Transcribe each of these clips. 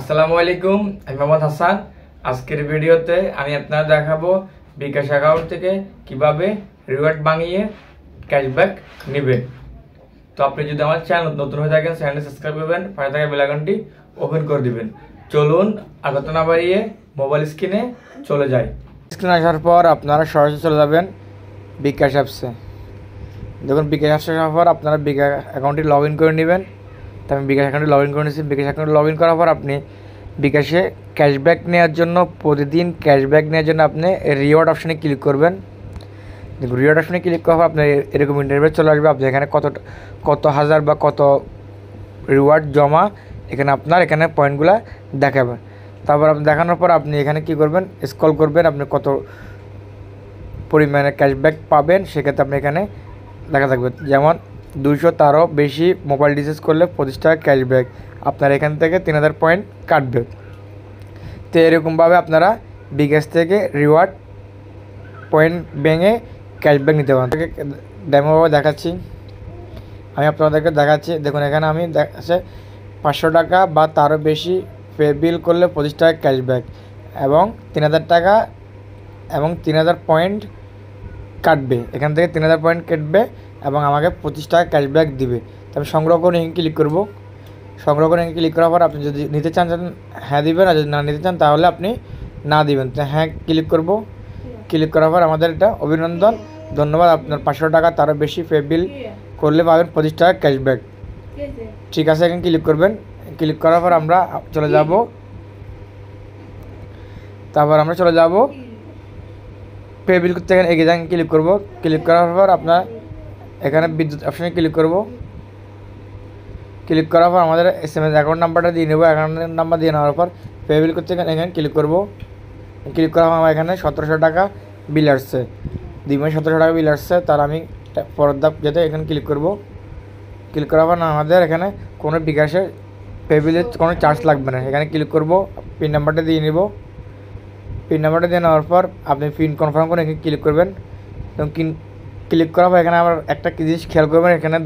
আসসালামু আলাইকুম, আমি মোহাম্মদ হাসান। আজকের ভিডিওতে আমি আপনাদের দেখাবো বিকাশ অ্যাকাউন্ট থেকে কিভাবে রিওয়ার্ড বানিয়ে ক্যাশব্যাক নেবেন। তো আপনি যদি আমার চ্যানেল নতুন হয়ে থাকেন, চ্যানেলটি সাবস্ক্রাইব করবেন, পাশে থাকা বেল আইকনটি ওপেন করে দিবেন। চলুন আর কথা না বাড়িয়ে মোবাইল স্ক্রিনে চলে যাই। স্ক্রিনে আসার পর আপনারা সরাসরি চলে যাবেন বিকাশ অ্যাপসে। দেখুন বিকাশ অ্যাপসে আসার পর আপনারা বিকাশ অ্যাকাউন্টটি লগ ইন করে নেবেন। তো আমি বিকাশ অ্যাকাউন্টে লগ ইন করে নিয়েছি। বিকাশ অ্যাকাউন্টে লগ ইন করার পর আপনি বিকাশে ক্যাশব্যাক নেওয়ার জন্য, প্রতিদিন ক্যাশব্যাক নেওয়ার জন্য আপনি রিওয়ার্ড অপশানে ক্লিক করবেন। দেখুন রিওয়ার্ড অপশানে ক্লিক করার পর আপনার এরকম ইন্টারভিউ চলে আসবে। আপনি এখানে কত হাজার বা কত রিওয়ার্ড জমা এখানে আপনার এখানে পয়েন্টগুলো দেখাবেন। তারপর আপনি দেখানোর পর আপনি এখানে কী করবেন, স্ক্রল করবেন, আপনি কত পরিমাণে ক্যাশব্যাক পাবেন সেক্ষেত্রে আপনি এখানে দেখা থাকবে। যেমন 200 তারও বেশি মোবাইল রিচার্জ করলে 25 টাকা ক্যাশব্যাক, আপনার এখান থেকে 3000 পয়েন্ট কাটবে। তো এরকমভাবে আপনারা বিকাশ থেকে রিওয়ার্ড পয়েন্ট ভেঙে ক্যাশব্যাক নিতে পারেন। ডেমোভাবে দেখাচ্ছি, আমি আপনাদেরকে দেখাচ্ছি। দেখুন এখানে আমি দেখাচ্ছে 500 টাকা বা তারও বেশি পে বিল করলে 25 টাকা ক্যাশব্যাক এবং 3000 টাকা এবং 3000 পয়েন্ট কাটবে। এখান থেকে 3000 পয়েন্ট কাটবে এবং আমাকে 25 টাকা ক্যাশব্যাক দিবে। তো আমি সংগ্রহ করে ক্লিক করব। সংগ্রহ করে ক্লিক করার পর আপনি যদি নিতে চান হ্যাঁ দিবেন, আর যদি না নিতে চান তাহলে আপনি না দিবেন। তো হ্যাঁ ক্লিক করব। ক্লিক করার পর আমাদের এটা অভিনন্দন, ধন্যবাদ, আপনার 500 টাকা তারও বেশি পে বিল করলে পাবেন 25 টাকা ক্যাশব্যাক। ঠিক আছে, এখানে ক্লিক করবেন। ক্লিক করার পর আমরা চলে যাব, তারপর আমরা চলে যাব পে বিল করতে। এখানে এগিয়ে যান, ক্লিক করব। ক্লিক করার পর আপনার এখানে বিদ্যুৎ অপশানে ক্লিক করব। ক্লিক করার পর আমাদের SMS অ্যাকাউন্ট নাম্বারটা দিয়ে নেব। অ্যাকাউন্ট নাম্বার দিয়ে নেওয়ার পর পে বিল করতে এখানে ক্লিক করব। ক্লিক করার পর আমার এখানে 1700 টাকা বিল আসছে, 2 মাসে 1700 টাকা বিল আসছে। তার আমি পরের ধাপ যেতে এখানে ক্লিক করব। ক্লিক করার পর আমাদের এখানে কোনো বিকাশে পে বিলের কোনো চার্জ লাগবে না। এখানে ক্লিক করব, পিন নাম্বারটা দিয়ে নেব। পিন নাম্বারটা দিয়ে নেওয়ার পর আপনি পিন কনফার্ম করে এখানে ক্লিক করবেন। এবং ক্লিক করার পর এখানে আমার একটা জিনিস খেয়াল করবেন, এখানে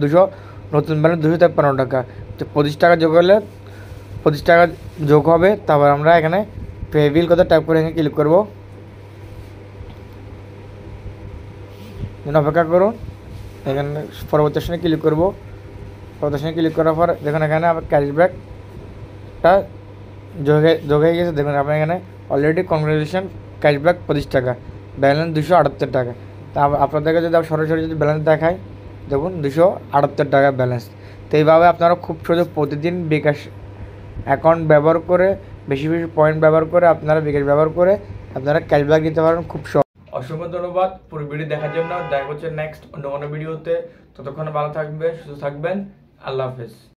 নতুন ব্যালেন্স 253 টাকা। তো 25 টাকা যোগ হলে 25 টাকা যোগ হবে। তারপর আমরা এখানে পে বিল কথা টাইপ করে এখানে ক্লিক করব। অপেক্ষা করুন, এখানে পরবর্তী অপশনে ক্লিক করব। পরবর্তী অপশনে ক্লিক করার পর দেখুন এখানে আবার ক্যাশব্যাকটা যোগ হয়ে গেছে। দেখুন আপনার এখানে অলরেডি কংগ্রেচুলেশন ক্যাশব্যাক 25 টাকা, ব্যালেন্স 278 টাকা। তা আপনাদেরকে যদি সরাসরি যদি ব্যালেন্স দেখায়, দেখুন 278 টাকা ব্যালেন্স। তো এইভাবে আপনারা খুব সহজে প্রতিদিন বিকাশ অ্যাকাউন্ট ব্যবহার করে, বেশি বেশি পয়েন্ট ব্যবহার করে, আপনারা বিকাশ ব্যবহার করে আপনারা ক্যাশব্যাক দিতে পারেন খুব সহজ। অসংখ্য ধন্যবাদ পুরো ভিডিও দেখার জন্য। দেখা হচ্ছে নেক্সট অন্য কোনো ভিডিওতে। ততক্ষণ ভালো থাকবেন, সুস্থ থাকবেন। আল্লাহ হাফেজ।